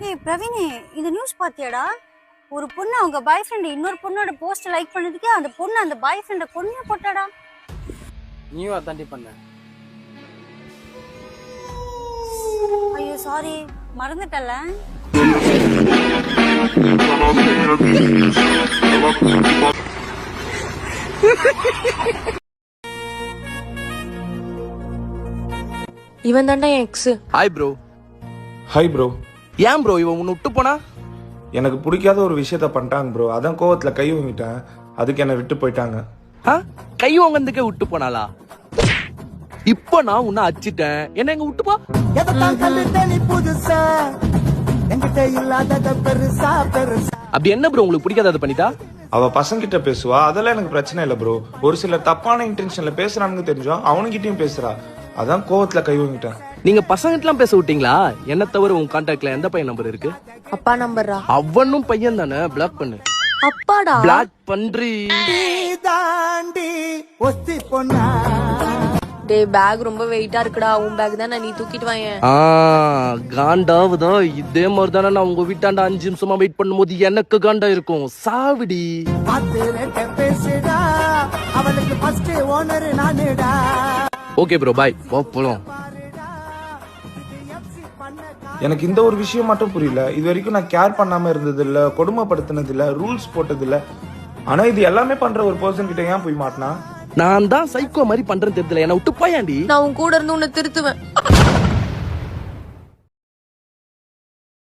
ஏய் பிரவீனே, இந்த நியூஸ் பாத்தியாடா? ஒரு பொண்ணு அவங்க பாய் ஃப்ரெண்ட் இன்னொரு பொண்ணோட போஸ்ட் லைக் பண்ணதுக்கே அந்த பொண்ணு அந்த பாய் ஃப்ரெண்ட கொன்னு போட்டாடா. நீயும் அதாண்டி பண்ண. ஐயோ சாரி, மறந்துட்டல. இவன் தாண்டா என் ex. Hi bro. Hi bro. ஏன் ப்ரோ இவன் உன்னை விட்டு போனா? எனக்கு பிடிக்காத ஒரு விஷயத்த பண்ணிட்டாங்க ப்ரோ, அதான் கோவத்துல கை வாங்கிட்டேன், அதுக்கு என்னை விட்டு போயிட்டாங்க. கை வாங்கறதுக்கே விட்டு போனாளா? இப்போ நான் உன்னை அச்சிட்டேன், என்ன எங்க விட்டு போ. அப்படி என்ன ப்ரோ உங்களுக்கு பிடிக்காத பண்ணிட்டா? அவ பசங்கிட்ட பேசுவா, அதெல்லாம் எனக்கு பிரச்சனை இல்லை ப்ரோ. ஒரு சில தப்பான இன்டென்ஷன்ல பேசுறான்னு தெரிஞ்சா அவனுகிட்டயும் பேசுறா, அதான் கோவத்துல கை வாங்கிட்டேன். நீங்க பசங்கிட்டலாம் பேச விட்டீங்களா? என்ன தவிர உன் கான்டாக்ட்ல எந்த பையன் நம்பர் இருக்கு? அப்பா நம்பரா? அவனும் பையன் தானே, பிளாக் பண்ணு. அப்பாடா? பிளாக் பண்றி. டேய் பேக் ரொம்ப வெயிட்டா இருக்குடா, உன் பேக் தானே, நீ தூக்கிட்டு வாயேன். காண்டாவுதா? இதே மாதிரி தானே நான் உங்க வீட்டாண்ட 5 நிமிஷமா வெயிட் பண்ணும்போது எனக்கு காண்டா இருக்கும். சாவிடி. ஓகே ப்ரோ, பாய். போலாம். எனக்கு இந்த ஒரு விஷயம் மட்டும் புரியல, இது வரைக்கும் நான் கேர் பண்ணாம இருந்தது இல்ல, கொடுமைப்படுத்தினது இல்ல, ரூல்ஸ் போட்டது இல்ல, ஆனா இது எல்லாமே பண்ற ஒரு பர்சன் கிட்ட ஏன் போய் மாட்டினா? நான் தான் சைக்கோ மாதிரி பண்றேன்னு தெரியல, என்ன விட்டு போயாண்டி. நான் உன் கூட இருந்து உன்னை திருத்துவேன்.